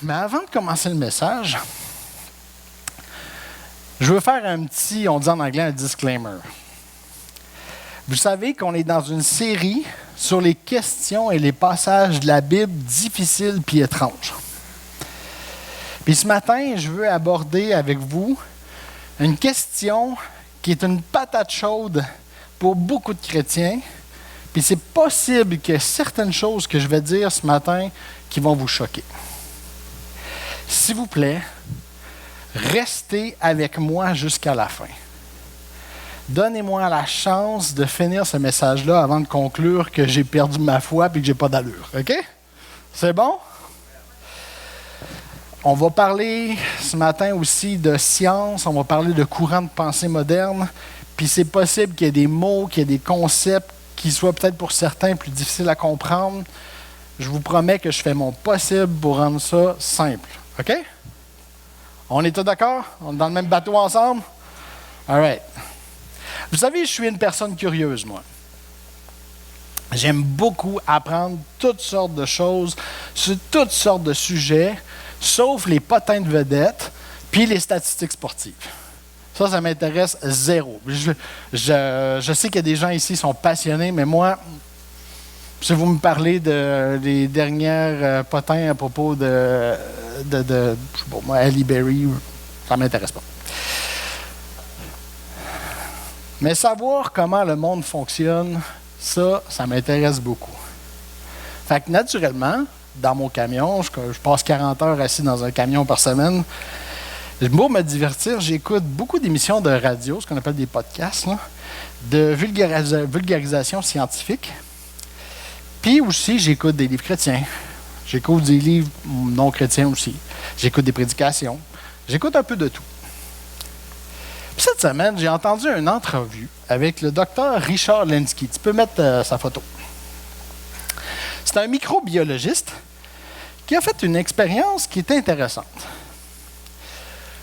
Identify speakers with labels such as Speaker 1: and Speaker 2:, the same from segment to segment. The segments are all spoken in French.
Speaker 1: Mais avant de commencer le message, je veux faire un petit, on dit en anglais, un disclaimer. Vous savez qu'on est dans une série sur les questions et les passages de la Bible difficiles puis étranges. Puis ce matin, je veux aborder avec vous une question qui est une patate chaude pour beaucoup de chrétiens. Puis c'est possible qu'il y ait certaines choses que je vais dire ce matin qui vont vous choquer. S'il vous plaît, restez avec moi jusqu'à la fin. Donnez-moi la chance de finir ce message-là avant de conclure que j'ai perdu ma foi et que j'ai pas d'allure. OK? C'est bon? On va parler ce matin aussi de science, on va parler de courants de pensée modernes, puis c'est possible qu'il y ait des mots, qu'il y ait des concepts qui soient peut-être pour certains plus difficiles à comprendre. Je vous promets que je fais mon possible pour rendre ça simple. OK? On est tous d'accord? On est dans le même bateau ensemble? All right. Vous savez, je suis une personne curieuse, moi. J'aime beaucoup apprendre toutes sortes de choses sur toutes sortes de sujets, sauf les potins de vedettes puis les statistiques sportives. Ça m'intéresse zéro. Je sais qu'il y a des gens ici qui sont passionnés, mais moi, si vous me parlez des dernières potins à propos de je sais pas moi, Halle Berry, ça ne m'intéresse pas. Mais savoir comment le monde fonctionne, ça m'intéresse beaucoup. Fait que naturellement, dans mon camion, je passe 40 heures assis dans un camion par semaine. Pour me divertir, j'écoute beaucoup d'émissions de radio, ce qu'on appelle des podcasts, là, de vulgarisation scientifique. Puis aussi, j'écoute des livres chrétiens. J'écoute des livres non chrétiens aussi. J'écoute des prédications. J'écoute un peu de tout. Puis cette semaine, j'ai entendu une entrevue avec le docteur Richard Lenski. Tu peux mettre sa photo. C'est un microbiologiste qui a fait une expérience qui est intéressante.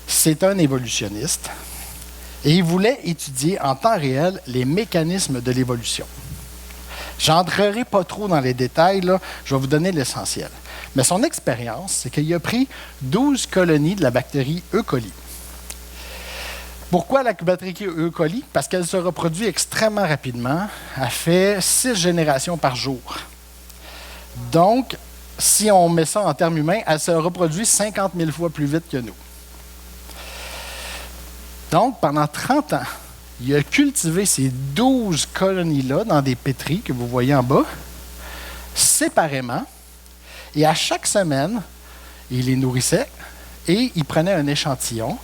Speaker 1: C'est un évolutionniste et il voulait étudier en temps réel les mécanismes de l'évolution. Je n'entrerai pas trop dans les détails, là, je vais vous donner l'essentiel. Mais son expérience, c'est qu'il a pris 12 colonies de la bactérie E. coli. Pourquoi la bactérie E. coli? Parce qu'elle se reproduit extrêmement rapidement. Elle fait 6 générations par jour. Donc, si on met ça en termes humains, elle se reproduit 50 000 fois plus vite que nous. Donc, pendant 30 ans, il a cultivé ces 12 colonies-là dans des pétris que vous voyez en bas, séparément, et à chaque semaine, il les nourrissait et il prenait un échantillon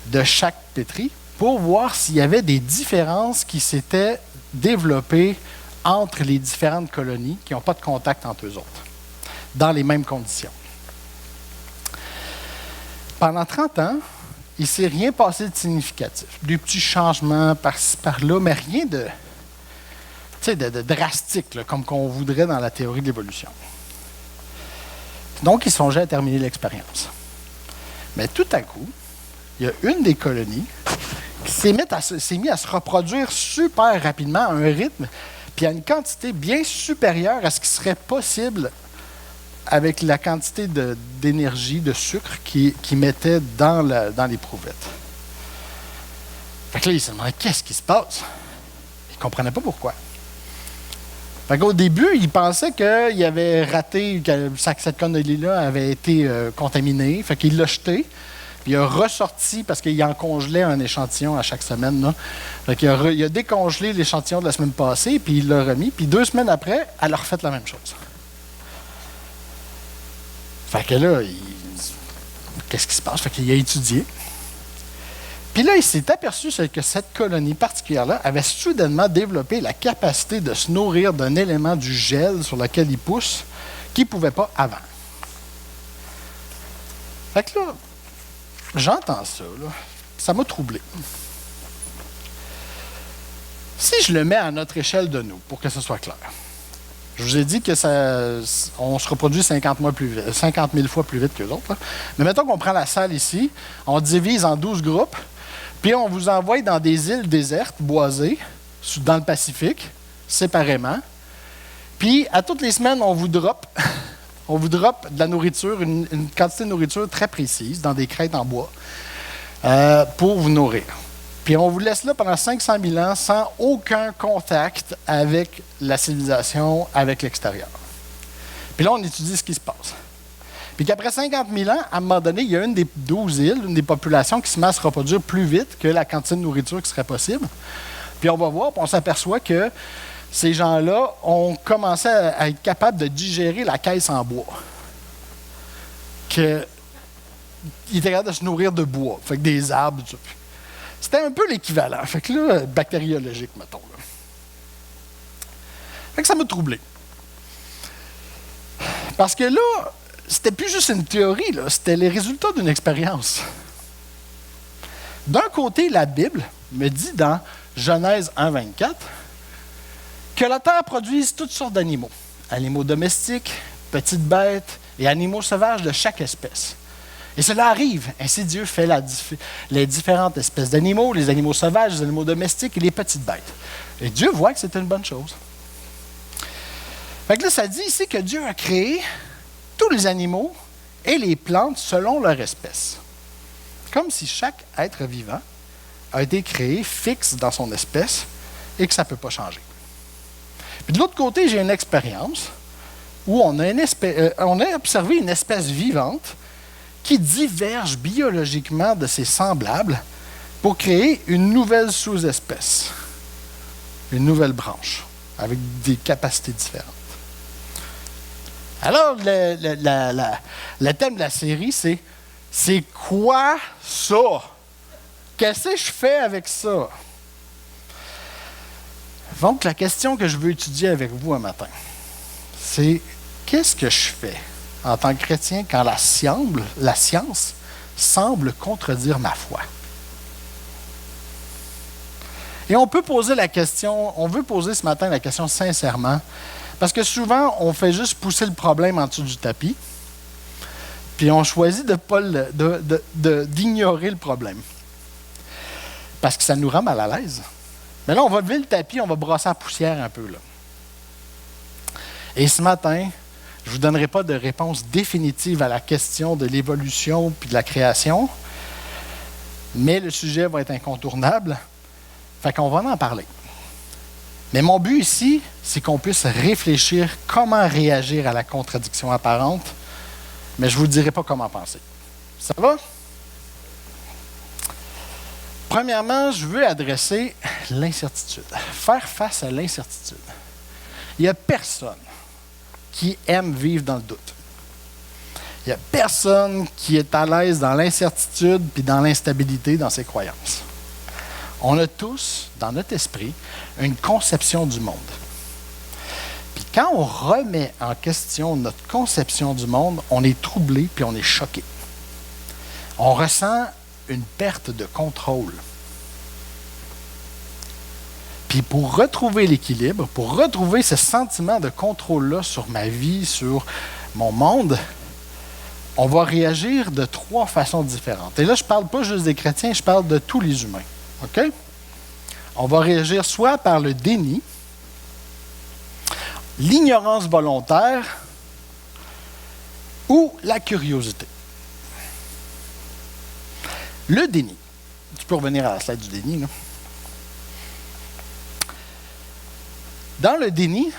Speaker 1: de chaque pétri pour voir s'il y avait des différences qui s'étaient développées entre les différentes colonies qui n'ont pas de contact entre eux autres, dans les mêmes conditions. Pendant 30 ans, il ne s'est rien passé de significatif. Des petits changements par-ci, par-là, mais rien de drastique, là, comme qu'on voudrait dans la théorie de l'évolution. Donc, il songeait à terminer l'expérience. Mais tout à coup, il y a une des colonies qui s'est mise à se reproduire super rapidement à un rythme, puis à une quantité bien supérieure à ce qui serait possible avec la quantité d'énergie, de sucre qu'ils mettaient dans l'éprouvette. Fait que là, il se demandait qu'est-ce qui se passe. Il ne comprenait pas pourquoi. Fait qu'au début, il pensait qu'il avait raté, que cette connerie-là avait été contaminée. Fait qu'il l'a jeté. Puis il a ressorti, parce qu'il en congelait un échantillon à chaque semaine. Là. Fait qu'il il a décongelé l'échantillon de la semaine passée, puis il l'a remis. Puis 2 semaines après, elle a refait la même chose. Fait que là, qu'est-ce qui se passe? Fait qu'il a étudié. Puis là, il s'est aperçu que cette colonie particulière-là avait soudainement développé la capacité de se nourrir d'un élément du gel sur lequel il pousse qu'il ne pouvait pas avant. Fait que là, j'entends ça, là, ça m'a troublé. Si je le mets à notre échelle de nous, pour que ce soit clair, je vous ai dit que on se reproduit 50 000 fois plus vite que les autres. Là. Mais mettons qu'on prend la salle ici, on divise en 12 groupes, puis on vous envoie dans des îles désertes, boisées, dans le Pacifique, séparément. Puis, à toutes les semaines, on vous drop on vous drop de la nourriture, une quantité de nourriture très précise dans des crêtes en bois pour vous nourrir. Puis on vous laisse là pendant 500 000 ans sans aucun contact avec la civilisation, avec l'extérieur. Puis là, on étudie ce qui se passe. Puis qu'après 50 000 ans, à un moment donné, il y a une des 12 îles, une des populations qui se met à se reproduire plus vite que la quantité de nourriture qui serait possible. Puis on va voir, puis on s'aperçoit que ces gens-là ont commencé à être capables de digérer la caisse en bois. Qu'ils étaient capables de se nourrir de bois, fait que des arbres, tout ça. C'était un peu l'équivalent, fait que là, bactériologique, mettons. Là. Fait que ça m'a troublé. Parce que là, c'était plus juste une théorie, là, c'était les résultats d'une expérience. D'un côté, la Bible me dit dans Genèse 1,24 que la terre produise toutes sortes d'animaux. Animaux domestiques, petites bêtes et animaux sauvages de chaque espèce. Et cela arrive. Ainsi, Dieu fait les différentes espèces d'animaux, les animaux sauvages, les animaux domestiques et les petites bêtes. Et Dieu voit que c'est une bonne chose. Fait que là, ça dit ici que Dieu a créé tous les animaux et les plantes selon leur espèce. Comme si chaque être vivant a été créé fixe dans son espèce et que ça ne peut pas changer. Puis de l'autre côté, j'ai une expérience où on a observé une espèce vivante qui diverge biologiquement de ses semblables pour créer une nouvelle sous-espèce, une nouvelle branche, avec des capacités différentes. Alors, le thème de la série, c'est quoi ça? Qu'est-ce que je fais avec ça? Donc, la question que je veux étudier avec vous un matin, c'est qu'est-ce que je fais en tant que chrétien quand la science semble contredire ma foi? Et on peut poser la question, on veut poser ce matin la question sincèrement, parce que souvent, on fait juste pousser le problème en dessous du tapis, puis on choisit d'ignorer le problème. Parce que ça nous rend mal à l'aise. Mais là, on va lever le tapis, on va brosser la poussière un peu. Là. Et ce matin, je ne vous donnerai pas de réponse définitive à la question de l'évolution puis de la création, mais le sujet va être incontournable. Fait qu'on va en parler. Mais mon but ici, c'est qu'on puisse réfléchir comment réagir à la contradiction apparente, mais je ne vous dirai pas comment penser. Ça va? Premièrement, je veux adresser l'incertitude. Faire face à l'incertitude. Il n'y a personne qui aime vivre dans le doute. Il n'y a personne qui est à l'aise dans l'incertitude puis dans l'instabilité dans ses croyances. On a tous, dans notre esprit, une conception du monde. Puis quand on remet en question notre conception du monde, on est troublé puis on est choqué. On ressent une perte de contrôle. Puis pour retrouver l'équilibre, pour retrouver ce sentiment de contrôle-là sur ma vie, sur mon monde, on va réagir de 3 façons différentes. Et là, je ne parle pas juste des chrétiens, je parle de tous les humains. OK? On va réagir soit par le déni, l'ignorance volontaire ou la curiosité. Le déni. Tu peux revenir à la slide du déni, là. Dans le déni,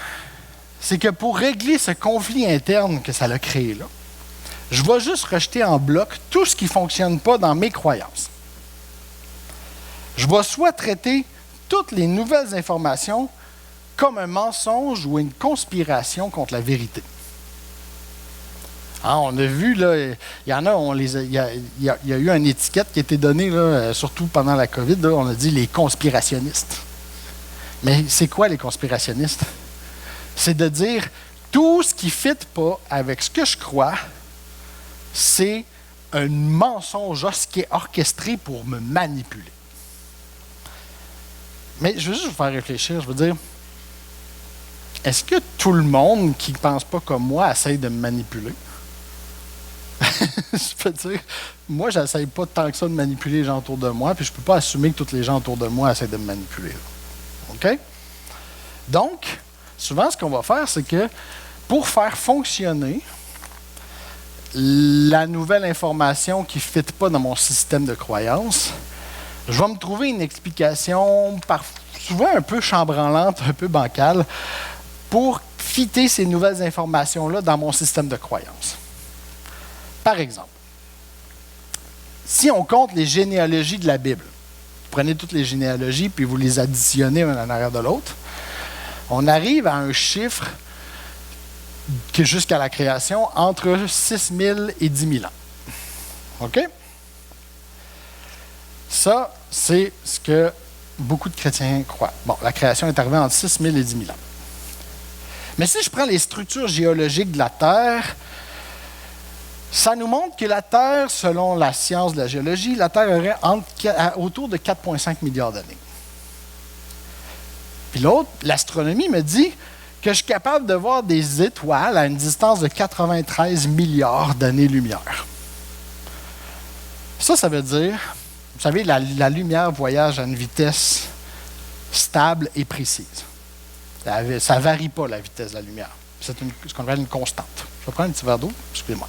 Speaker 1: c'est que pour régler ce conflit interne que ça a créé là, je vais juste rejeter en bloc tout ce qui ne fonctionne pas dans mes croyances. Je vais soit traiter toutes les nouvelles informations comme un mensonge ou une conspiration contre la vérité. Hein, on a vu, là, il y en a, il y a eu une étiquette qui a été donnée, là, surtout pendant la COVID, là, on a dit les conspirationnistes. Mais c'est quoi les conspirationnistes? C'est de dire tout ce qui ne fit pas avec ce que je crois, c'est un mensonge qui est orchestré pour me manipuler. Mais je veux juste vous faire réfléchir, je veux dire, est-ce que tout le monde qui ne pense pas comme moi essaye de me manipuler? Je peux dire, moi, je n'essaye pas tant que ça de manipuler les gens autour de moi, puis je ne peux pas assumer que tous les gens autour de moi essaient de me manipuler. OK? Donc, souvent, ce qu'on va faire, c'est que pour faire fonctionner la nouvelle information qui ne fit pas dans mon système de croyance, je vais me trouver une explication souvent un peu chambranlante, un peu bancale, pour fitter ces nouvelles informations-là dans mon système de croyance. Par exemple, si on compte les généalogies de la Bible, vous prenez toutes les généalogies puis vous les additionnez un en arrière de l'autre, on arrive à un chiffre qui est jusqu'à la création entre 6 000 et 10 000 ans. OK? Ça, c'est ce que beaucoup de chrétiens croient. Bon, la création est arrivée entre 6 000 et 10 000 ans. Mais si je prends les structures géologiques de la Terre, ça nous montre que la Terre, selon la science de la géologie, la Terre aurait autour de 4,5 milliards d'années. Puis l'autre, l'astronomie me dit que je suis capable de voir des étoiles à une distance de 93 milliards d'années-lumière. Ça veut dire, vous savez, la lumière voyage à une vitesse stable et précise. Ça ne varie pas, la vitesse de la lumière. C'est ce qu'on appelle une constante. Je vais prendre un petit verre d'eau, excusez-moi.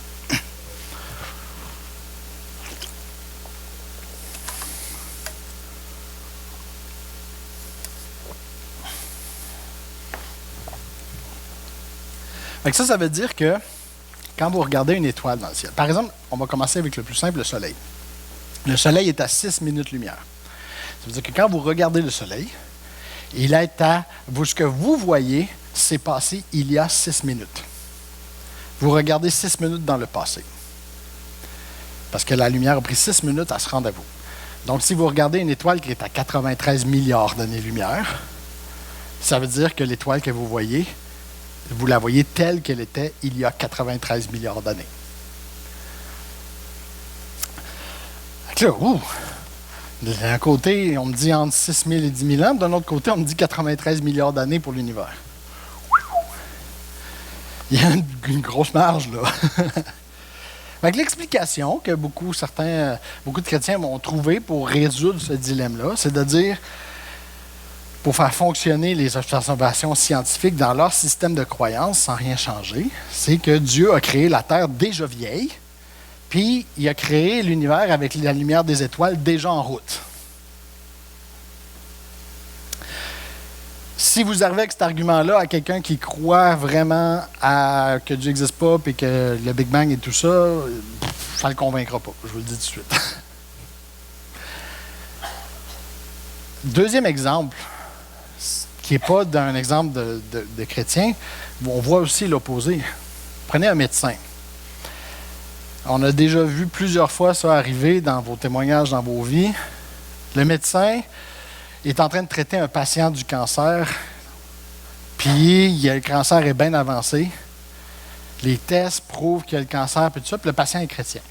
Speaker 1: Ça veut dire que quand vous regardez une étoile dans le ciel, par exemple, on va commencer avec le plus simple, le Soleil. Le Soleil est à 6 minutes-lumière. Ça veut dire que quand vous regardez le Soleil, il est à... Ce que vous voyez, c'est passé il y a 6 minutes. Vous regardez 6 minutes dans le passé. Parce que la lumière a pris 6 minutes à se rendre à vous. Donc, si vous regardez une étoile qui est à 93 milliards d'années-lumière, ça veut dire que l'étoile que vous voyez, vous la voyez telle qu'elle était il y a 93 milliards d'années. Là, d'un côté, on me dit entre 6 000 et 10 000 ans, d'un autre côté, on me dit 93 milliards d'années pour l'univers. Il y a une grosse marge, là. L'explication que beaucoup de chrétiens vont trouver pour résoudre ce dilemme-là, c'est de dire, pour faire fonctionner les observations scientifiques dans leur système de croyance sans rien changer, c'est que Dieu a créé la Terre déjà vieille, puis il a créé l'univers avec la lumière des étoiles déjà en route. Si vous arrivez avec cet argument-là à quelqu'un qui croit vraiment que Dieu n'existe pas et que le Big Bang et tout ça, ça ne le convaincra pas, je vous le dis tout de suite. Deuxième exemple, qui n'est pas d'un exemple de chrétien, on voit aussi l'opposé. Prenez un médecin. On a déjà vu plusieurs fois ça arriver dans vos témoignages, dans vos vies. Le médecin est en train de traiter un patient du cancer, puis le cancer est bien avancé. Les tests prouvent qu'il y a le cancer, puis tout ça, puis le patient est chrétien.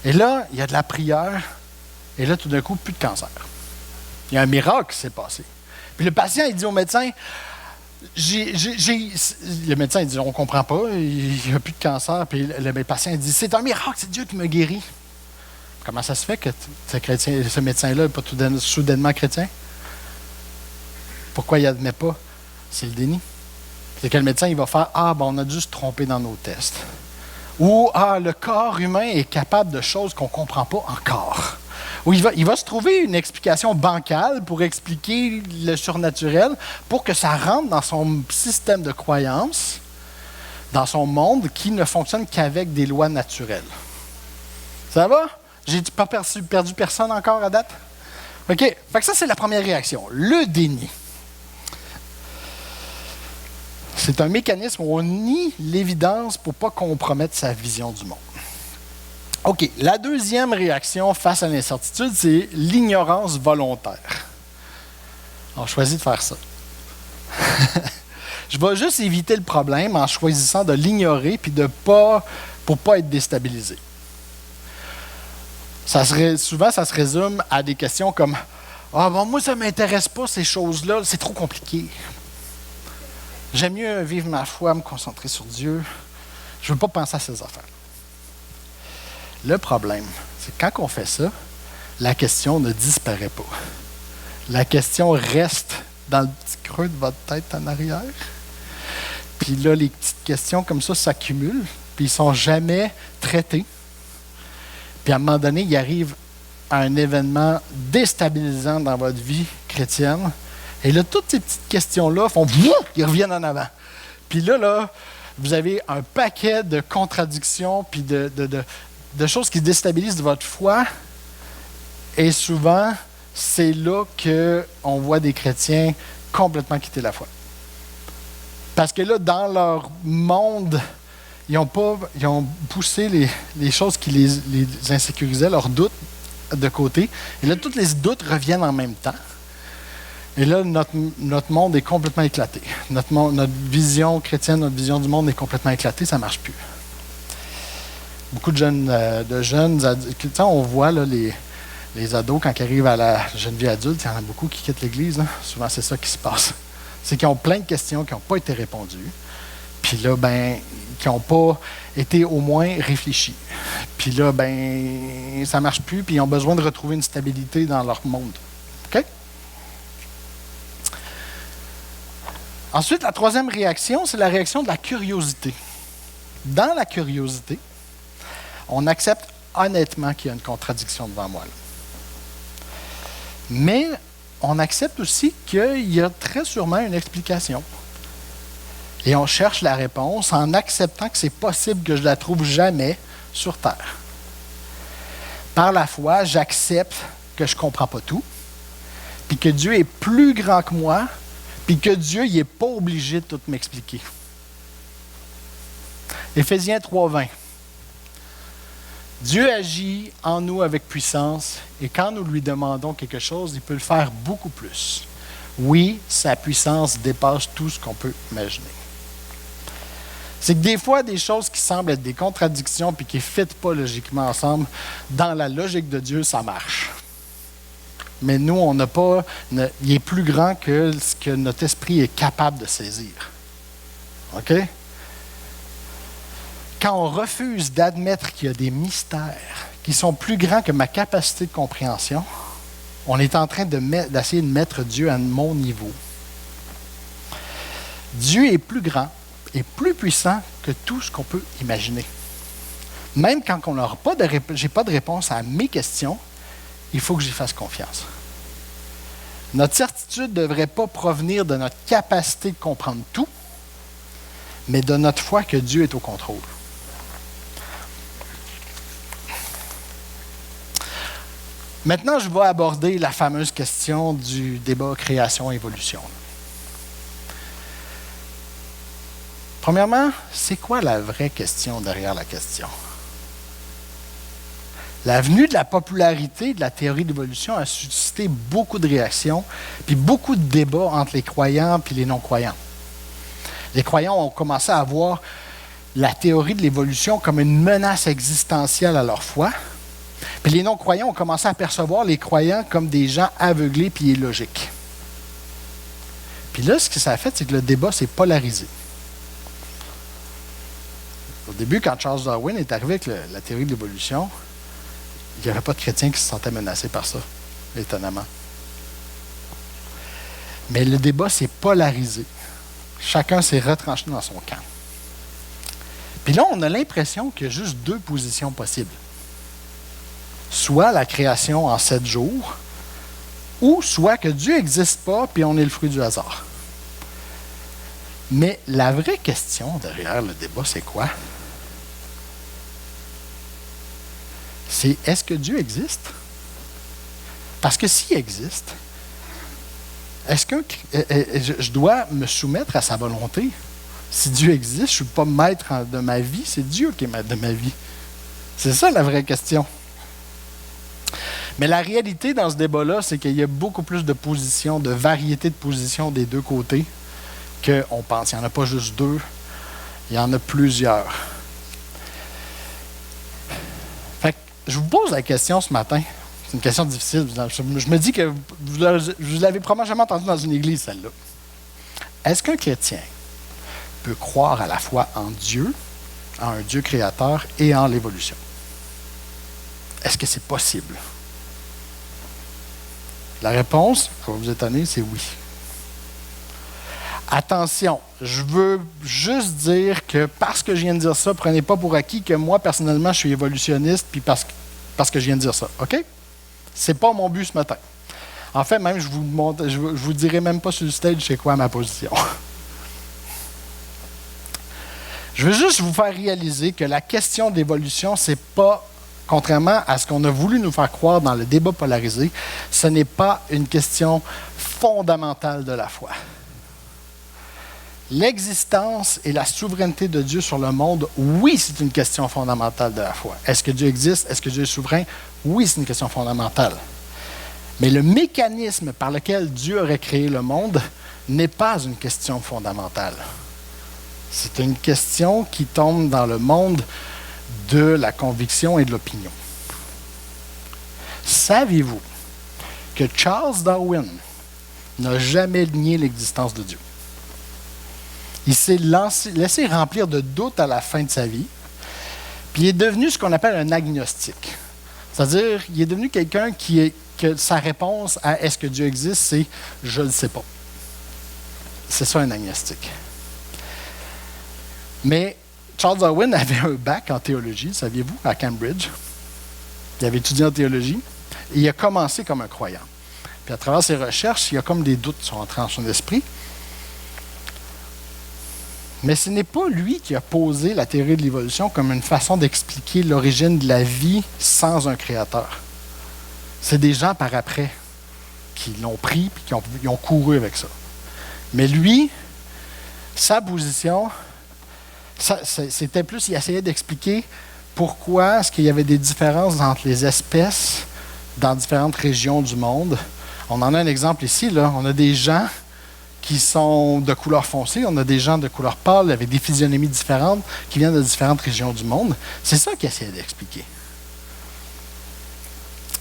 Speaker 1: Et là, il y a de la prière, et là, tout d'un coup, plus de cancer. Il y a un miracle qui s'est passé. Puis le patient, il dit au médecin, le médecin, il dit, on ne comprend pas, il n'y a plus de cancer. Puis le patient, il dit, c'est un miracle, c'est Dieu qui me guérit. Comment ça se fait que ce médecin-là n'est pas soudainement chrétien? Pourquoi il n'admet pas? C'est le déni. C'est que le médecin, il va faire, on a dû se tromper dans nos tests. Ou, le corps humain est capable de choses qu'on ne comprend pas encore. Ou il va se trouver une explication bancale pour expliquer le surnaturel, pour que ça rentre dans son système de croyance, dans son monde qui ne fonctionne qu'avec des lois naturelles. Ça va? J'ai pas perdu personne encore à date? OK. Fait que ça, c'est la première réaction. Le déni. C'est un mécanisme où on nie l'évidence pour ne pas compromettre sa vision du monde. OK. La deuxième réaction face à l'incertitude, c'est l'ignorance volontaire. On choisit de faire ça. Je vais juste éviter le problème en choisissant de l'ignorer puis pour ne pas être déstabilisé. Souvent, ça se résume à des questions comme « moi, ça ne m'intéresse pas, ces choses-là, c'est trop compliqué. J'aime mieux vivre ma foi, me concentrer sur Dieu. Je ne veux pas penser à ces affaires. » Le problème, c'est que quand on fait ça, la question ne disparaît pas. La question reste dans le petit creux de votre tête en arrière. Puis là, les petites questions comme ça s'accumulent. puis ils ne sont jamais traités. Puis à un moment donné, il arrive un événement déstabilisant dans votre vie chrétienne. Et là, toutes ces petites questions-là font ils reviennent en avant. Puis là, vous avez un paquet de contradictions puis de choses qui déstabilisent votre foi. Et souvent, c'est là qu'on voit des chrétiens complètement quitter la foi. Parce que là, dans leur monde, ils ont poussé les choses qui les insécurisaient, leurs doutes de côté. Et là, tous les doutes reviennent en même temps. Et là, notre monde est complètement éclaté. Notre vision chrétienne, notre vision du monde est complètement éclatée, ça ne marche plus. Beaucoup de jeunes adultes, on voit là, les ados, quand ils arrivent à la jeune vie adulte, il y en a beaucoup qui quittent l'Église. Hein. Souvent, c'est ça qui se passe. C'est qu'ils ont plein de questions qui n'ont pas été répondues. Puis là, qui n'ont pas été au moins réfléchies. Puis là, ça ne marche plus, puis ils ont besoin de retrouver une stabilité dans leur monde. OK? Ensuite, la troisième réaction, c'est la réaction de la curiosité. Dans la curiosité, on accepte honnêtement qu'il y a une contradiction devant moi. Là. Mais on accepte aussi qu'il y a très sûrement une explication. Et on cherche la réponse en acceptant que c'est possible que je ne la trouve jamais sur Terre. Par la foi, j'accepte que je ne comprends pas tout, puis que Dieu est plus grand que moi, puis que Dieu n'est pas obligé de tout m'expliquer. Éphésiens 3:20. Dieu agit en nous avec puissance, et quand nous lui demandons quelque chose, il peut le faire beaucoup plus. Oui, sa puissance dépasse tout ce qu'on peut imaginer. C'est que des fois, des choses qui semblent être des contradictions puis qui ne fitent pas logiquement ensemble, dans la logique de Dieu, ça marche. Mais nous, on n'a pas. Il est plus grand que ce que notre esprit est capable de saisir. OK? Quand on refuse d'admettre qu'il y a des mystères qui sont plus grands que ma capacité de compréhension, on est en train d'essayer de mettre Dieu à mon niveau. Dieu est plus grand et plus puissant que tout ce qu'on peut imaginer. Même quand on n'aura pas j'ai pas de réponse à mes questions, il faut que j'y fasse confiance. Notre certitude ne devrait pas provenir de notre capacité de comprendre tout, mais de notre foi que Dieu est au contrôle. Maintenant, je vais aborder la fameuse question du débat création-évolution. Premièrement, c'est quoi la vraie question derrière la question? La venue de la popularité de la théorie d'évolution a suscité beaucoup de réactions, puis beaucoup de débats entre les croyants et les non-croyants. Les croyants ont commencé à voir la théorie de l'évolution comme une menace existentielle à leur foi, puis les non-croyants ont commencé à percevoir les croyants comme des gens aveuglés puis illogiques. Puis là, ce que ça a fait, c'est que le débat s'est polarisé. Au début, quand Charles Darwin est arrivé avec la théorie de l'évolution, il n'y avait pas de chrétiens qui se sentaient menacés par ça, étonnamment. Mais le débat s'est polarisé. Chacun s'est retranché dans son camp. Puis là, on a l'impression qu'il y a juste deux positions possibles. Soit la création en 7 jours, ou soit que Dieu n'existe pas puis on est le fruit du hasard. Mais la vraie question derrière le débat, c'est quoi? C'est est-ce que Dieu existe? Parce que s'il existe, est-ce que je dois me soumettre à sa volonté? Si Dieu existe, je ne suis pas maître de ma vie, c'est Dieu qui est maître de ma vie. C'est ça la vraie question. Mais la réalité dans ce débat-là, c'est qu'il y a beaucoup plus de positions, de variété de positions des deux côtés qu'on pense. Il n'y en a pas juste deux, il y en a plusieurs. Fait que je vous pose la question ce matin. C'est une question difficile. Je me dis que vous l'avez probablement jamais entendu dans une église, celle-là. Est-ce qu'un chrétien peut croire à la fois en Dieu, en un Dieu créateur et en l'évolution? Est-ce que c'est possible? La réponse, ça va vous étonner, c'est oui. Attention, je veux juste dire que parce que je viens de dire ça, prenez pas pour acquis que moi, personnellement, je suis évolutionniste, puis parce que je viens de dire ça, OK? C'est pas mon but ce matin. En fait, même, je vous dirai même pas sur le stage c'est quoi ma position. Je veux juste vous faire réaliser que la question d'évolution, c'est pas, contrairement à ce qu'on a voulu nous faire croire dans le débat polarisé, ce n'est pas une question fondamentale de la foi. L'existence et la souveraineté de Dieu sur le monde, oui, c'est une question fondamentale de la foi. Est-ce que Dieu existe? Est-ce que Dieu est souverain? Oui, c'est une question fondamentale. Mais le mécanisme par lequel Dieu aurait créé le monde n'est pas une question fondamentale. C'est une question qui tombe dans le monde de la conviction et de l'opinion. Saviez-vous que Charles Darwin n'a jamais nié l'existence de Dieu? Il s'est laissé remplir de doutes à la fin de sa vie, puis il est devenu ce qu'on appelle un agnostique. C'est-à-dire, il est devenu quelqu'un que sa réponse à « est-ce que Dieu existe » c'est « je ne le sais pas ». C'est ça un agnostique. Mais Charles Darwin avait un bac en théologie, saviez-vous, à Cambridge. Il avait étudié en théologie et il a commencé comme un croyant. Puis à travers ses recherches, il y a comme des doutes qui sont entrés en son esprit. Mais ce n'est pas lui qui a posé la théorie de l'évolution comme une façon d'expliquer l'origine de la vie sans un créateur. C'est des gens par après qui l'ont pris et qui ont couru avec ça. Mais lui, sa position, c'était plus, il essayait d'expliquer pourquoi est-ce qu'il y avait des différences entre les espèces dans différentes régions du monde. On en a un exemple ici, là. On a des gens qui sont de couleur foncée, on a des gens de couleur pâle avec des physionomies différentes qui viennent de différentes régions du monde. C'est ça qu'il essayait d'expliquer.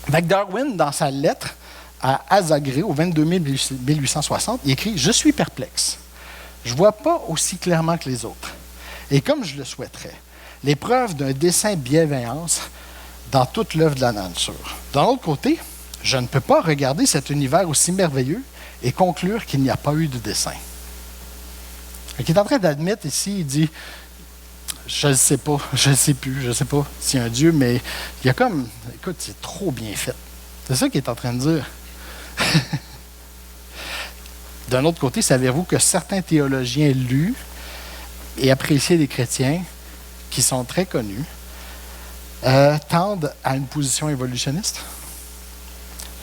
Speaker 1: Avec Darwin, dans sa lettre à Azagré, au 22 mai 1860, il écrit « Je suis perplexe. Je ne vois pas aussi clairement que les autres. Et comme je le souhaiterais, les preuves d'un dessein bienveillance dans toute l'œuvre de la nature. D'un autre côté, je ne peux pas regarder cet univers aussi merveilleux et conclure qu'il n'y a pas eu de dessein. » Il est en train d'admettre ici, il dit « Je ne sais pas, je ne sais plus, je ne sais pas s'il y a un Dieu, mais il y a comme, écoute, c'est trop bien fait. » C'est ça qu'il est en train de dire. D'un autre côté, savez-vous que certains théologiens lus et appréciés des chrétiens, qui sont très connus, tendent à une position évolutionniste?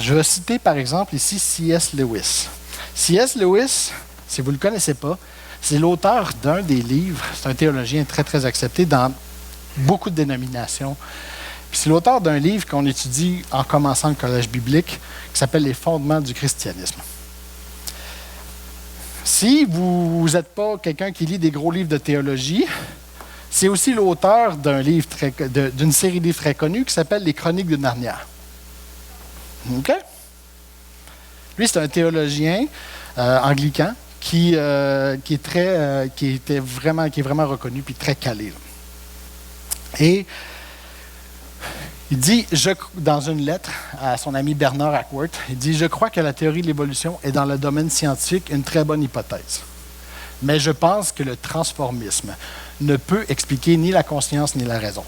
Speaker 1: Je vais citer par exemple ici C.S. Lewis. C.S. Lewis, si vous ne le connaissez pas, c'est l'auteur d'un des livres, c'est un théologien très très accepté dans beaucoup de dénominations. Puis c'est l'auteur d'un livre qu'on étudie en commençant le collège biblique qui s'appelle « Les fondements du christianisme ». Si vous n'êtes pas quelqu'un qui lit des gros livres de théologie, c'est aussi l'auteur d'une série de livres très connus qui s'appelle « Les Chroniques de Narnia ». OK? Lui, c'est un théologien anglican qui est vraiment reconnu puis très calé. Là. Et il dit, dans une lettre à son ami Bernard Hackworth, il dit « Je crois que la théorie de l'évolution est dans le domaine scientifique une très bonne hypothèse. Mais je pense que le transformisme ne peut expliquer ni la conscience ni la raison. »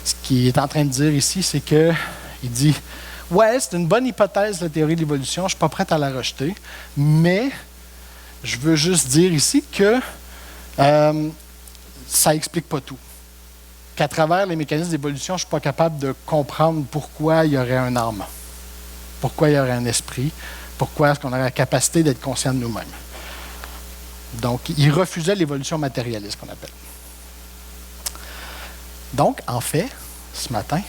Speaker 1: Ce qu'il est en train de dire ici, c'est qu'il dit « Ouais, c'est une bonne hypothèse, la théorie de l'évolution, je ne suis pas prête à la rejeter, mais je veux juste dire ici que ça n'explique pas tout. Qu'à travers les mécanismes d'évolution, je ne suis pas capable de comprendre pourquoi il y aurait un âme, pourquoi il y aurait un esprit, pourquoi est-ce qu'on aurait la capacité d'être conscient de nous-mêmes. » Donc, il refusait l'évolution matérialiste, qu'on appelle. Donc, en fait, ce matin,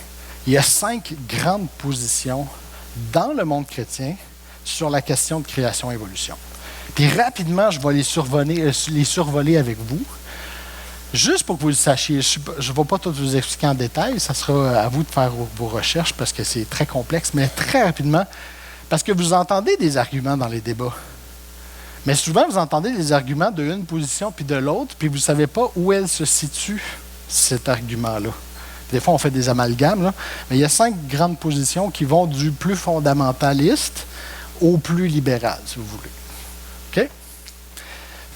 Speaker 1: il y a 5 grandes positions dans le monde chrétien sur la question de création-évolution. Puis rapidement, je vais les survoler avec vous. Juste pour que vous le sachiez, je ne vais pas tout vous expliquer en détail, ça sera à vous de faire vos recherches parce que c'est très complexe, mais très rapidement, parce que vous entendez des arguments dans les débats. Mais souvent, vous entendez des arguments d'une position puis de l'autre, puis vous ne savez pas où elle se situe, cet argument-là. Des fois, on fait des amalgames, là, mais il y a 5 grandes positions qui vont du plus fondamentaliste au plus libéral, si vous voulez. OK?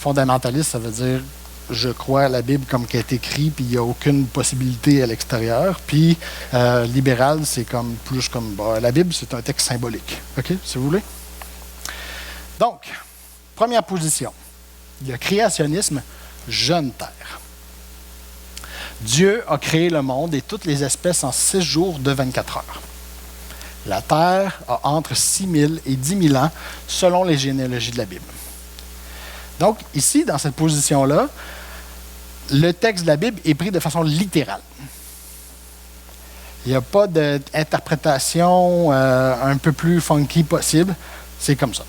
Speaker 1: Fondamentaliste, ça veut dire je crois à la Bible comme qu'elle est écrite, puis il n'y a aucune possibilité à l'extérieur. Puis libéral, c'est comme plus comme la Bible, c'est un texte symbolique. OK, si vous voulez? Donc, première position, le créationnisme jeune terre. Dieu a créé le monde et toutes les espèces en 6 jours de 24 heures. La Terre a entre 6 000 et 10 000 ans, selon les généalogies de la Bible. Donc, ici, dans cette position-là, le texte de la Bible est pris de façon littérale. Il n'y a pas d'interprétation un peu plus funky possible. C'est comme ça.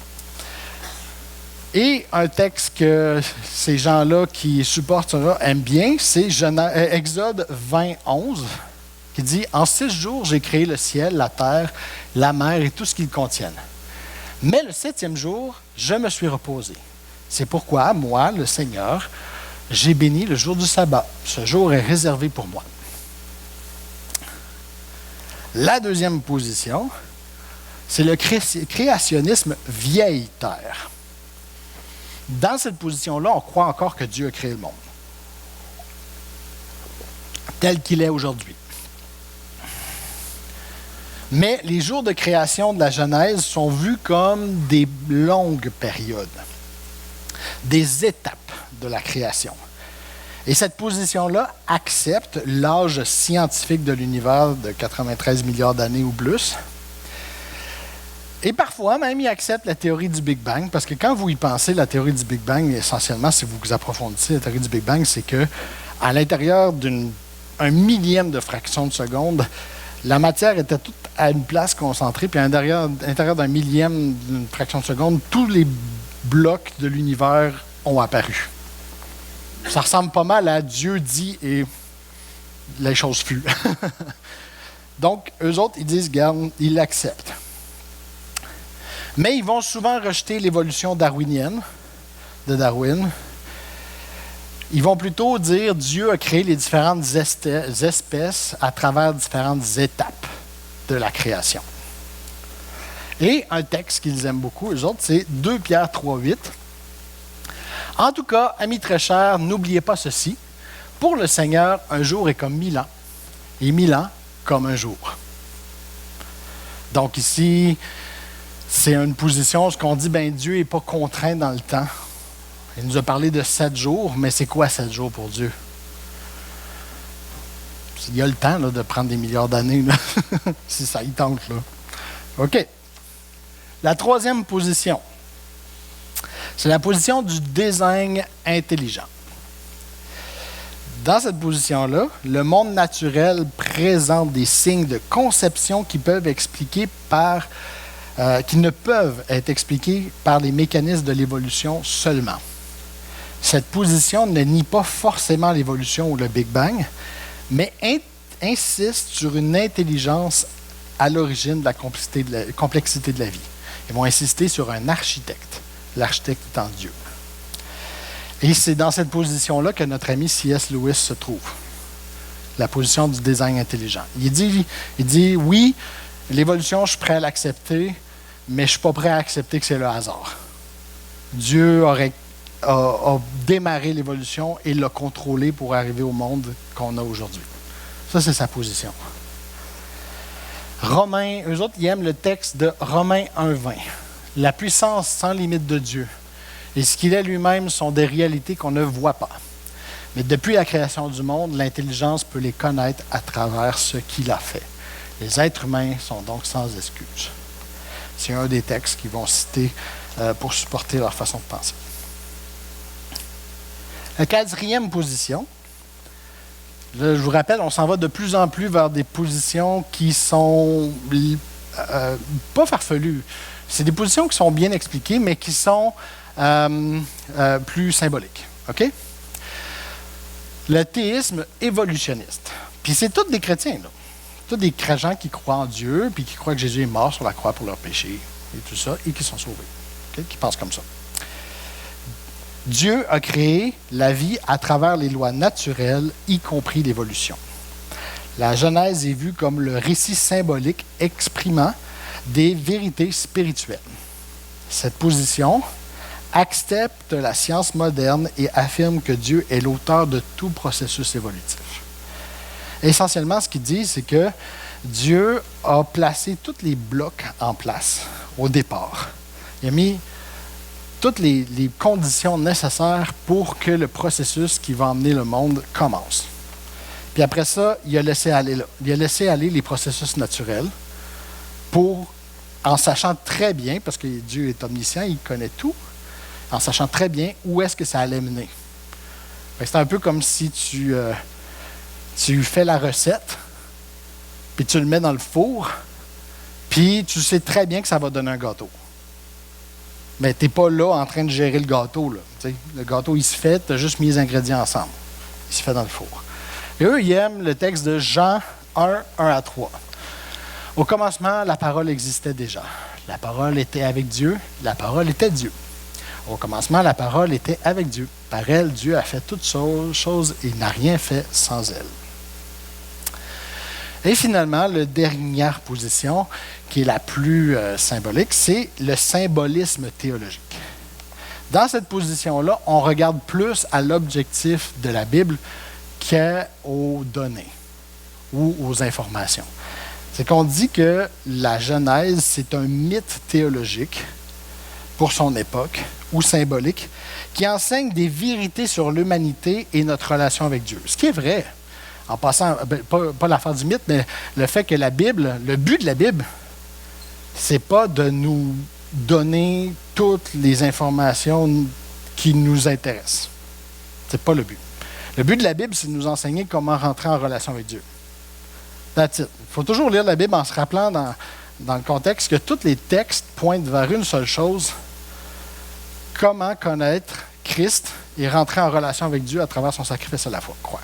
Speaker 1: Et un texte que ces gens-là qui supportent ça aiment bien, c'est Exode 20, 11, qui dit « En 6 jours, j'ai créé le ciel, la terre, la mer et tout ce qu'ils contiennent. Mais le 7e jour, je me suis reposé. C'est pourquoi, moi, le Seigneur, j'ai béni le jour du sabbat. Ce jour est réservé pour moi. » La deuxième position, c'est le créationnisme vieille terre. Dans cette position-là, on croit encore que Dieu a créé le monde, tel qu'il est aujourd'hui. Mais les jours de création de la Genèse sont vus comme des longues périodes, des étapes de la création. Et cette position-là accepte l'âge scientifique de l'univers de 93 milliards d'années ou plus. Et parfois, même, il accepte la théorie du Big Bang, parce que quand vous y pensez, la théorie du Big Bang, essentiellement, si vous approfondissez la théorie du Big Bang, c'est que à l'intérieur d'un millième de fraction de seconde, la matière était toute à une place concentrée, puis à l'intérieur d'un millième d'une fraction de seconde, tous les blocs de l'univers ont apparu. Ça ressemble pas mal à Dieu dit et les choses furent. Donc, eux autres, ils disent, garde, ils l'acceptent. Mais ils vont souvent rejeter l'évolution darwinienne de Darwin. Ils vont plutôt dire Dieu a créé les différentes espèces à travers différentes étapes de la création. Et un texte qu'ils aiment beaucoup, eux autres, c'est 2 Pierre 3, 8. En tout cas, amis très chers, n'oubliez pas ceci. Pour le Seigneur, un jour est comme 1000 ans, et 1000 ans comme un jour. Donc ici, c'est une position, ce qu'on dit, Dieu n'est pas contraint dans le temps. Il nous a parlé de 7 jours, mais c'est quoi 7 jours pour Dieu? Il y a le temps là, de prendre des milliards d'années, si ça y tente. Là. OK. La troisième position, c'est la position du design intelligent. Dans cette position-là, le monde naturel présente des signes de conception qui ne peuvent être expliqués par les mécanismes de l'évolution seulement. Cette position ne nie pas forcément l'évolution ou le Big Bang, mais insiste sur une intelligence à l'origine de la complexité de la vie. Ils vont insister sur un architecte, l'architecte étant Dieu. Et c'est dans cette position-là que notre ami C.S. Lewis se trouve, la position du design intelligent. Il dit oui, l'évolution, je suis prêt à l'accepter, mais je ne suis pas prêt à accepter que c'est le hasard. Dieu a démarré l'évolution et l'a contrôlée pour arriver au monde qu'on a aujourd'hui. Ça, c'est sa position. Romains, eux autres, ils aiment le texte de Romains 1,20. La puissance sans limite de Dieu et ce qu'il est lui-même sont des réalités qu'on ne voit pas. Mais depuis la création du monde, l'intelligence peut les connaître à travers ce qu'il a fait. Les êtres humains sont donc sans excuse. C'est un des textes qu'ils vont citer pour supporter leur façon de penser. La 4e position, là, je vous rappelle, on s'en va de plus en plus vers des positions qui sont pas farfelues. C'est des positions qui sont bien expliquées, mais qui sont plus symboliques. OK? Le théisme évolutionniste. Puis c'est tous des chrétiens, là. Tous des gens qui croient en Dieu, puis qui croient que Jésus est mort sur la croix pour leurs péchés, et tout ça, et qui sont sauvés. Okay? Qui pensent comme ça. Dieu a créé la vie à travers les lois naturelles, y compris l'évolution. La Genèse est vue comme le récit symbolique exprimant des vérités spirituelles. Cette position accepte la science moderne et affirme que Dieu est l'auteur de tout processus évolutif. Essentiellement, ce qu'il dit, c'est que Dieu a placé tous les blocs en place au départ. Il a mis toutes les conditions nécessaires pour que le processus qui va emmener le monde commence. Puis après ça, il a laissé aller là. Il a laissé aller les processus naturels en sachant très bien, parce que Dieu est omniscient, il connaît tout, en sachant très bien où est-ce que ça allait mener. C'est un peu comme si tu fais la recette, puis tu le mets dans le four, puis tu sais très bien que ça va donner un gâteau. Mais tu n'es pas là en train de gérer le gâteau. Là. Le gâteau, il se fait, tu as juste mis les ingrédients ensemble. Il se fait dans le four. Et eux, ils aiment le texte de Jean 1, 1 à 3. Au commencement, la parole existait déjà. La parole était avec Dieu, la parole était Dieu. Au commencement, la parole était avec Dieu. Par elle, Dieu a fait toutes choses et n'a rien fait sans elle. Et finalement, la dernière position, qui est la plus symbolique, c'est le symbolisme théologique. Dans cette position-là, on regarde plus à l'objectif de la Bible qu'aux données ou aux informations. C'est qu'on dit que la Genèse, c'est un mythe théologique pour son époque, ou symbolique, qui enseigne des vérités sur l'humanité et notre relation avec Dieu. Ce qui est vrai. En passant, pas l'affaire du mythe, mais le fait que la Bible, le but de la Bible, c'est pas de nous donner toutes les informations qui nous intéressent. C'est pas le but. Le but de la Bible, c'est de nous enseigner comment rentrer en relation avec Dieu. That's it. Il faut toujours lire la Bible en se rappelant dans le contexte que tous les textes pointent vers une seule chose: comment connaître Christ et rentrer en relation avec Dieu à travers son sacrifice à la foi. Croire.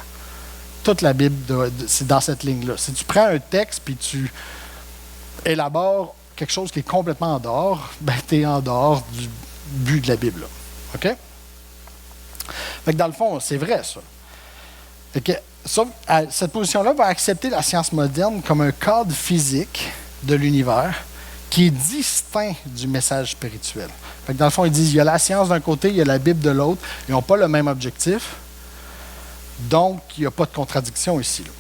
Speaker 1: Toute la Bible, c'est dans cette ligne-là. Si tu prends un texte et tu élabores quelque chose qui est complètement en dehors, ben tu es en dehors du but de la Bible. Là. OK? Fait que dans le fond, c'est vrai, ça. Fait que, cette position-là va accepter la science moderne comme un cadre physique de l'univers qui est distinct du message spirituel. Fait que dans le fond, ils disent il y a la science d'un côté, il y a la Bible de l'autre. Ils n'ont pas le même objectif. Donc, il n'y a pas de contradiction ici. Là.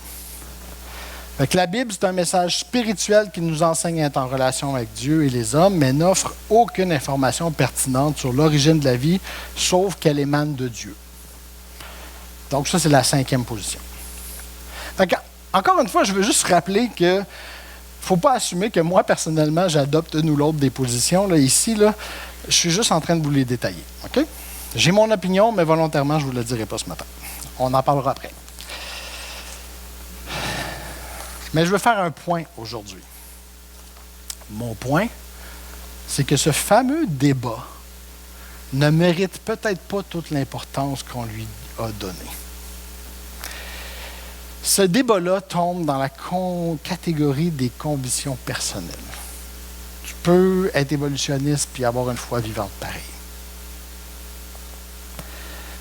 Speaker 1: Fait que la Bible, c'est un message spirituel qui nous enseigne à être en relation avec Dieu et les hommes, mais n'offre aucune information pertinente sur l'origine de la vie, sauf qu'elle émane de Dieu. Donc, ça, c'est la 5e position. Fait que, encore une fois, je veux juste rappeler que ne faut pas assumer que moi, personnellement, j'adopte une ou l'autre des positions. Là, ici, là, je suis juste en train de vous les détailler. OK? J'ai mon opinion, mais volontairement, je ne vous le dirai pas ce matin. On en parlera après. Mais je veux faire un point aujourd'hui. Mon point, c'est que ce fameux débat ne mérite peut-être pas toute l'importance qu'on lui a donnée. Ce débat-là tombe dans la catégorie des convictions personnelles. Tu peux être évolutionniste puis avoir une foi vivante pareille.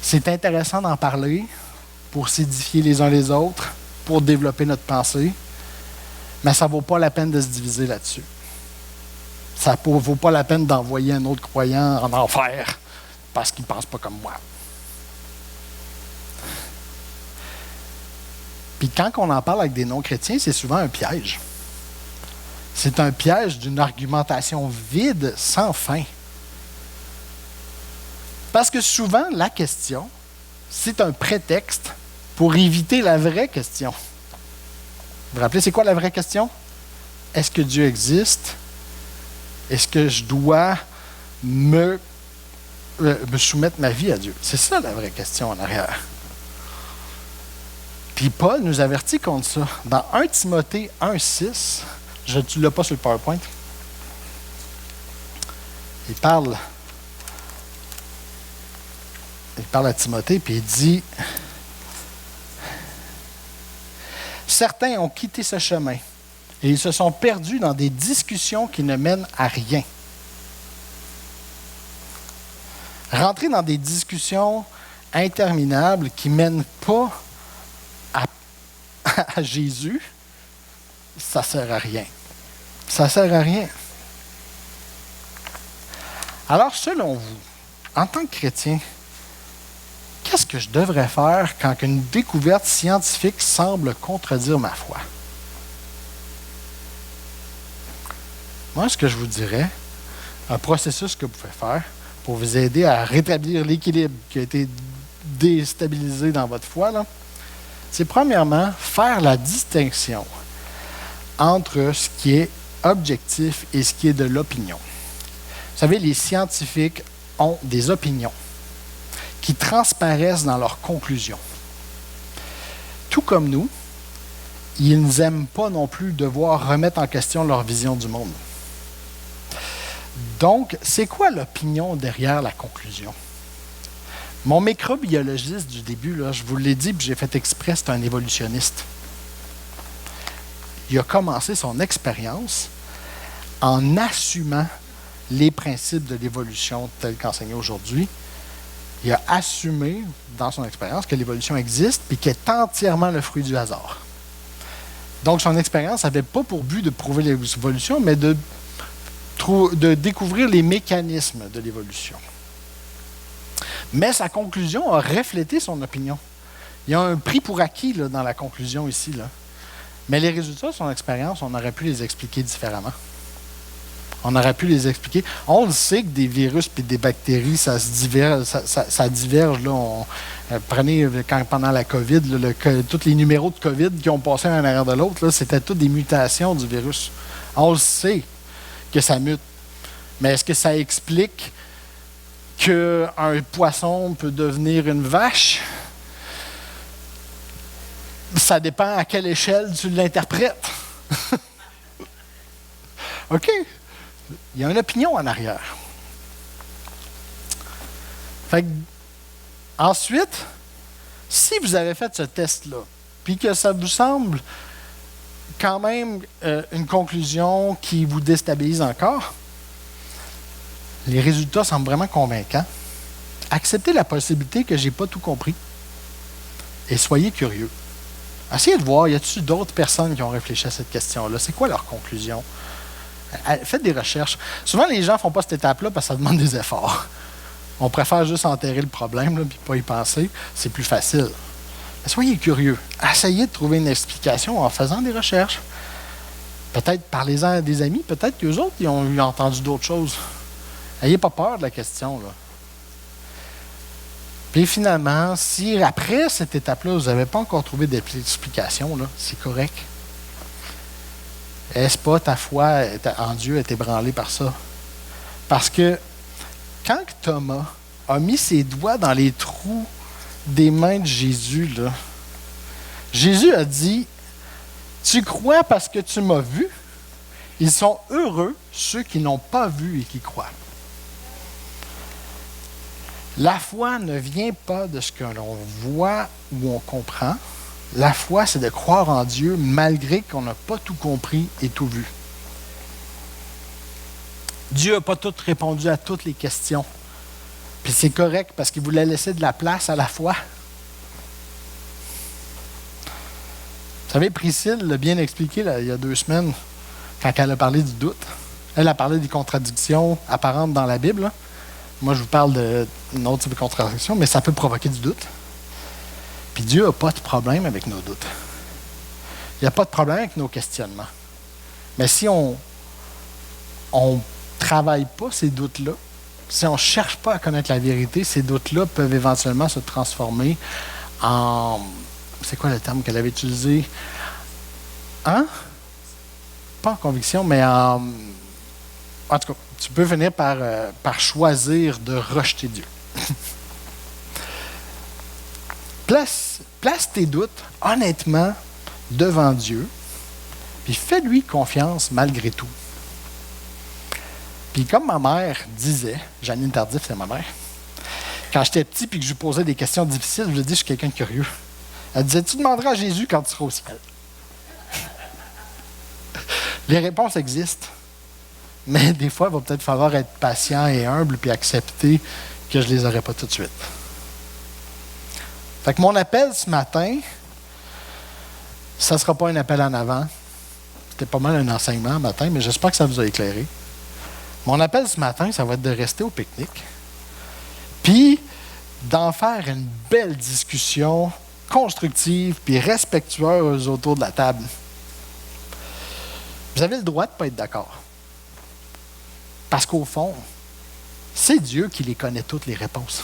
Speaker 1: C'est intéressant d'en parler pour s'édifier les uns les autres, pour développer notre pensée, mais ça ne vaut pas la peine de se diviser là-dessus. Ça ne vaut pas la peine d'envoyer un autre croyant en enfer parce qu'il ne pense pas comme moi. Puis quand on en parle avec des non-chrétiens, c'est souvent un piège. C'est un piège d'une argumentation vide, sans fin. Parce que souvent, la question, c'est un prétexte pour éviter la vraie question. Vous vous rappelez, c'est quoi la vraie question? Est-ce que Dieu existe? Est-ce que je dois me soumettre ma vie à Dieu? C'est ça la vraie question en arrière. Puis Paul nous avertit contre ça. Dans 1 Timothée 1,6, tu ne l'as pas sur le PowerPoint, il parle à Timothée, puis il dit « Certains ont quitté ce chemin et ils se sont perdus dans des discussions qui ne mènent à rien. » Rentrer dans des discussions interminables qui ne mènent pas à Jésus, ça ne sert à rien. Ça ne sert à rien. Alors, selon vous, En tant que chrétien, qu'est-ce que je devrais faire quand une découverte scientifique semble contredire ma foi? Moi, ce que je vous dirais, un processus que vous pouvez faire pour vous aider à rétablir l'équilibre qui a été déstabilisé dans votre foi, là, c'est premièrement faire la distinction entre ce qui est objectif et ce qui est de l'opinion. Vous savez, les scientifiques ont des opinions qui transparaissent dans leurs conclusions. Tout comme nous, ils n'aiment pas non plus devoir remettre en question leur vision du monde. Donc, c'est quoi l'opinion derrière la conclusion? Mon microbiologiste du début, là, je vous l'ai dit, puis j'ai fait exprès, c'est un évolutionniste. Il a commencé son expérience en assumant les principes de l'évolution tels qu'enseignés aujourd'hui. Il a assumé dans son expérience que l'évolution existe et qu'elle est entièrement le fruit du hasard. Donc, son expérience n'avait pas pour but de prouver l'évolution, mais de découvrir les mécanismes de l'évolution. Mais sa conclusion a reflété son opinion. Il y a un prix pour acquis là, dans la conclusion ici. Là. Mais les résultats de son expérience, on aurait pu les expliquer différemment. On aurait pu les expliquer. On le sait que des virus et des bactéries, ça diverge. Là. Prenez pendant la COVID, là, tous les numéros de COVID qui ont passé un en arrière de l'autre, là, c'était toutes des mutations du virus. On le sait que ça mute. Mais est-ce que ça explique qu'un poisson peut devenir une vache? Ça dépend à quelle échelle tu l'interprètes. OK? Il y a une opinion en arrière. Fait que, ensuite, si vous avez fait ce test-là, puis que ça vous semble quand même une conclusion qui vous déstabilise encore, les résultats semblent vraiment convaincants. Acceptez la possibilité que je n'ai pas tout compris et soyez curieux. Essayez de voir, y a-t-il d'autres personnes qui ont réfléchi à cette question-là? C'est quoi leur conclusion? Faites des recherches. Souvent, les gens ne font pas cette étape-là parce que ça demande des efforts. On préfère juste enterrer le problème et pas y penser. C'est plus facile. Mais soyez curieux. Essayez de trouver une explication en faisant des recherches. Peut-être parlez-en à des amis. Peut-être qu'eux autres ils ont entendu d'autres choses. N'ayez pas peur de la question. Là. Puis finalement, si après cette étape-là, vous n'avez pas encore trouvé d'explication, c'est correct. Est-ce pas ta foi en Dieu est ébranlée par ça? Parce que quand Thomas a mis ses doigts dans les trous des mains de Jésus, là, Jésus a dit, « Tu crois parce que tu m'as vu? Ils sont heureux, ceux qui n'ont pas vu et qui croient. » La foi ne vient pas de ce que l'on voit ou on comprend. La foi, c'est de croire en Dieu malgré qu'on n'a pas tout compris et tout vu. Dieu n'a pas tout répondu à toutes les questions. Puis c'est correct parce qu'il voulait laisser de la place à la foi. Vous savez, Priscille l'a bien expliqué là, il y a 2 semaines, quand elle a parlé du doute. Elle a parlé des contradictions apparentes dans la Bible. Là. Moi, je vous parle d'une autre type de contradiction, mais ça peut provoquer du doute. Puis Dieu n'a pas de problème avec nos doutes. Il n'a pas de problème avec nos questionnements. Mais si on ne travaille pas ces doutes-là, si on ne cherche pas à connaître la vérité, ces doutes-là peuvent éventuellement se transformer en... C'est quoi le terme qu'elle avait utilisé? Pas en conviction, mais en... En tout cas, tu peux finir par choisir de rejeter Dieu. Place tes doutes honnêtement devant Dieu, puis fais-lui confiance malgré tout. Puis comme ma mère disait, Janine Tardif, c'est ma mère, quand j'étais petit et que je lui posais des questions difficiles, je lui dis, je suis quelqu'un de curieux. Elle disait, tu demanderas à Jésus quand tu seras au ciel. Les réponses existent, mais des fois, il va peut-être falloir être patient et humble puis accepter que je ne les aurai pas tout de suite. Fait que mon appel ce matin, ça ne sera pas un appel en avant. C'était pas mal un enseignement ce matin, mais j'espère que ça vous a éclairé. Mon appel ce matin, ça va être de rester au pique-nique puis d'en faire une belle discussion constructive puis respectueuse autour de la table. Vous avez le droit de ne pas être d'accord. Parce qu'au fond, c'est Dieu qui les connaît toutes les réponses.